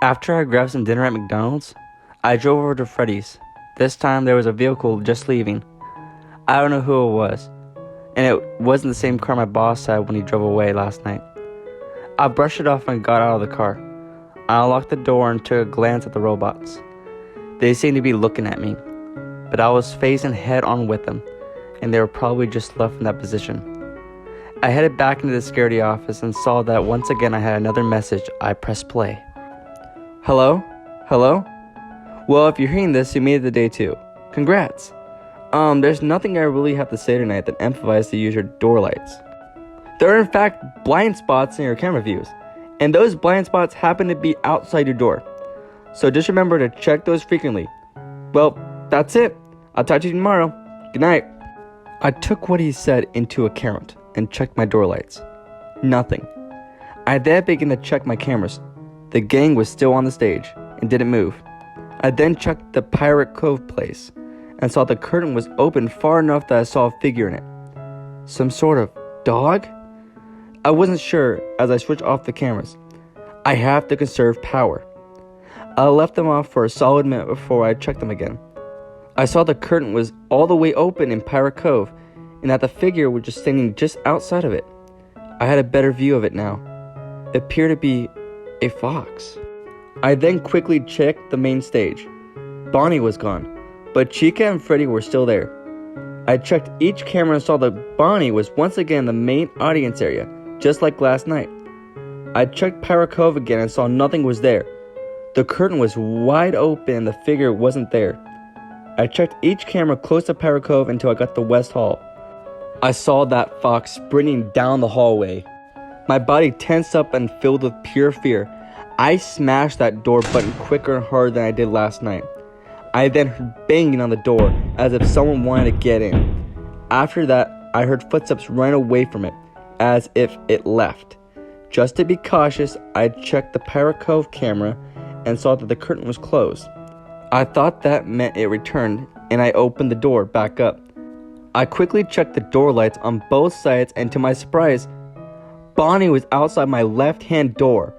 After I grabbed some dinner at McDonald's, I drove over to Freddy's. This time there was a vehicle just leaving. I don't know who it was, and it wasn't the same car my boss had when he drove away last night. I brushed it off and got out of the car. I unlocked the door and took a glance at the robots. They seemed to be looking at me, but I was facing head on with them, and they were probably just left in that position. I headed back into the security office and saw that once again I had another message. I pressed play. Hello? Hello? Well, if you're hearing this, you made it to day 2. Congrats! There's nothing I really have to say tonight that emphasizes to use your door lights. There are in fact blind spots in your camera views, and those blind spots happen to be outside your door. So just remember to check those frequently. Well, that's it. I'll talk to you tomorrow. Good night. I took what he said into account and checked my door lights. Nothing. I then began to check my cameras. The gang was still on the stage and didn't move. I then checked the Pirate Cove place and saw the curtain was open far enough that I saw a figure in it. Some sort of dog? I wasn't sure as I switched off the cameras. I have to conserve power. I left them off for a solid minute before I checked them again. I saw the curtain was all the way open in Pirate Cove and that the figure was just standing just outside of it. I had a better view of it now. It appeared to be a fox. I then quickly checked the main stage. Bonnie was gone, but Chica and Freddy were still there. I checked each camera and saw that Bonnie was once again the main audience area, just like last night. I checked Pirate Cove again and saw nothing was there. The curtain was wide open and the figure wasn't there. I checked each camera close to Pirate Cove until I got to West Hall. I saw that fox sprinting down the hallway. My body tensed up and filled with pure fear. I smashed that door button quicker and harder than I did last night. I then heard banging on the door as if someone wanted to get in. After that, I heard footsteps run away from it, as if it left. Just to be cautious, I checked the Pirate Cove camera and saw that the curtain was closed. I thought that meant it returned, and I opened the door back up. I quickly checked the door lights on both sides, and to my surprise, Bonnie was outside my left-hand door.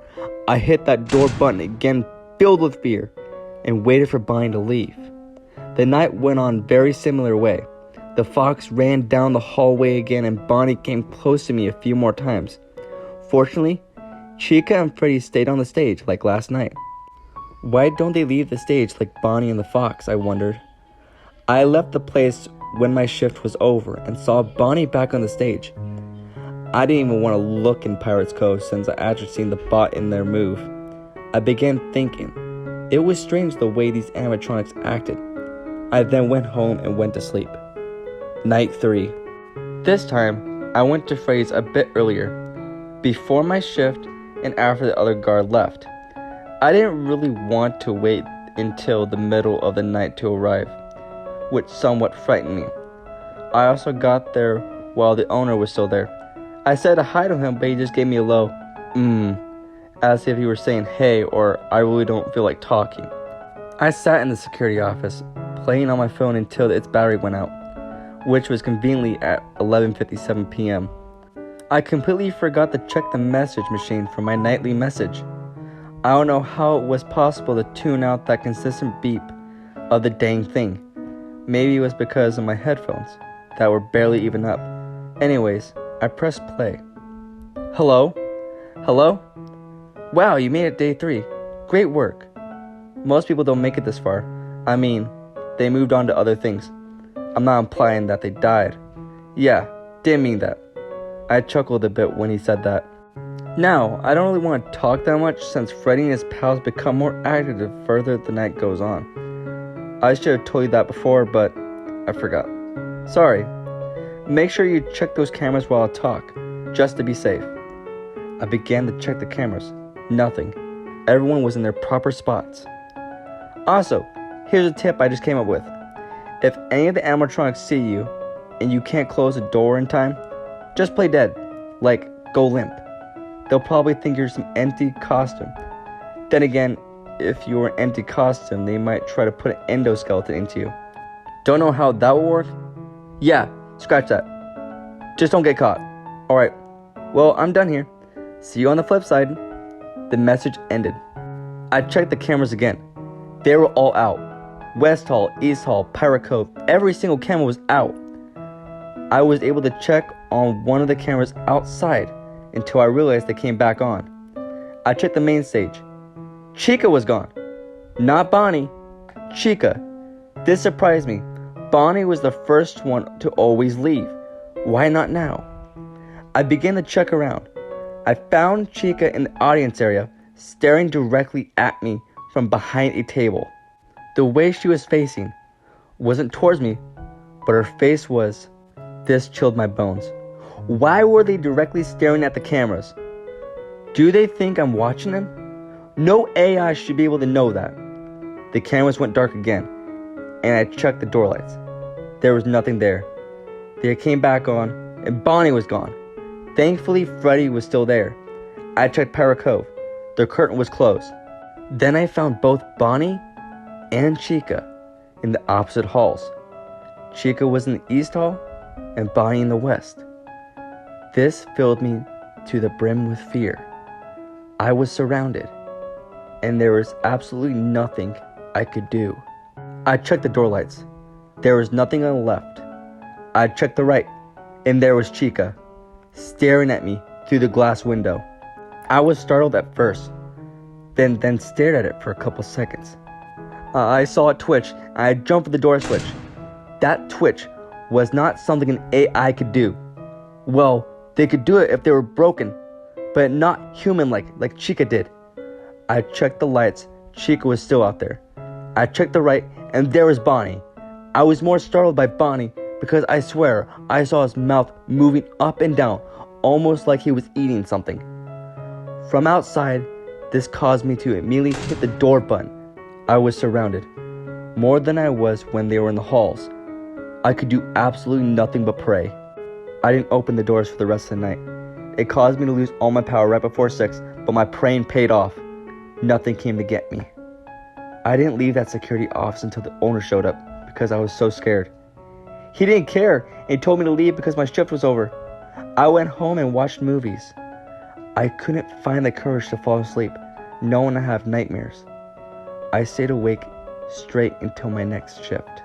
I hit that door button again, filled with fear, and waited for Bonnie to leave. The night went on very similar way. The fox ran down the hallway again, and Bonnie came close to me a few more times. Fortunately, Chica and Freddy stayed on the stage like last night. Why don't they leave the stage like Bonnie and the fox, I wondered. I left the place when my shift was over and saw Bonnie back on the stage. I didn't even want to look in Pirates Cove since I actually seen the bot in their move. I began thinking. It was strange the way these animatronics acted. I then went home and went to sleep. Night 3. This time, I went to Freddy's a bit earlier, before my shift and after the other guard left. I didn't really want to wait until the middle of the night to arrive, which somewhat frightened me. I also got there while the owner was still there. I said hi to him, but he just gave me a low, as if he were saying hey or I really don't feel like talking. I sat in the security office, playing on my phone until its battery went out, which was conveniently at 11:57 p.m. I completely forgot to check the message machine for my nightly message. I don't know how it was possible to tune out that consistent beep of the dang thing. Maybe it was because of my headphones that were barely even up. Anyways, I pressed play. Hello? Hello? Wow, you made it day 3. Great work. Most people don't make it this far. I mean, they moved on to other things. I'm not implying that they died. Yeah, didn't mean that. I chuckled a bit when he said that. Now, I don't really want to talk that much since Freddy and his pals become more active the further the night goes on. I should have told you that before, but I forgot. Sorry. Make sure you check those cameras while I talk, just to be safe. I began to check the cameras. Nothing. Everyone was in their proper spots. Also, here's a tip I just came up with. If any of the animatronics see you, and you can't close the door in time, just play dead. Like, go limp. They'll probably think you're some empty costume. Then again, if you're an empty costume, they might try to put an endoskeleton into you. Don't know how that will work? Yeah, scratch that. Just don't get caught. Alright, well, I'm done here. See you on the flip side. The message ended. I checked the cameras again. They were all out. West Hall, East Hall, Pirate Cove, every single camera was out. I was able to check on one of the cameras outside until I realized they came back on. I checked the main stage. Chica was gone. Not Bonnie, Chica. This surprised me. Bonnie was the first one to always leave. Why not now? I began to check around. I found Chica in the audience area, staring directly at me from behind a table. The way she was facing wasn't towards me, but her face was. This chilled my bones. Why were they directly staring at the cameras? Do they think I'm watching them? No AI should be able to know that. The cameras went dark again, and I checked the door lights. There was nothing there. They came back on, and Bonnie was gone. Thankfully, Freddy was still there. I checked Pirate Cove. The curtain was closed. Then I found both Bonnie and Chica in the opposite halls. Chica was in the East Hall, and Bonnie in the West. This filled me to the brim with fear. I was surrounded, and there was absolutely nothing I could do. I checked the door lights. There was nothing on the left. I checked the right, and there was Chica, staring at me through the glass window. I was startled at first, then stared at it for a couple seconds. I saw it twitch, and I jumped for the door switch. That twitch was not something an AI could do. Well, they could do it if they were broken, but not human-like Chica did. I checked the lights. Chica was still out there. I checked the right, and there was Bonnie. I was more startled by Bonnie because I swear I saw his mouth moving up and down, almost like he was eating something. From outside, this caused me to immediately hit the door button. I was surrounded, more than I was when they were in the halls. I could do absolutely nothing but pray. I didn't open the doors for the rest of the night. It caused me to lose all my power right before 6, but my praying paid off. Nothing came to get me. I didn't leave that security office until the owner showed up because I was so scared. He didn't care and told me to leave because my shift was over. I went home and watched movies. I couldn't find the courage to fall asleep, knowing I have nightmares. I stayed awake straight until my next shift.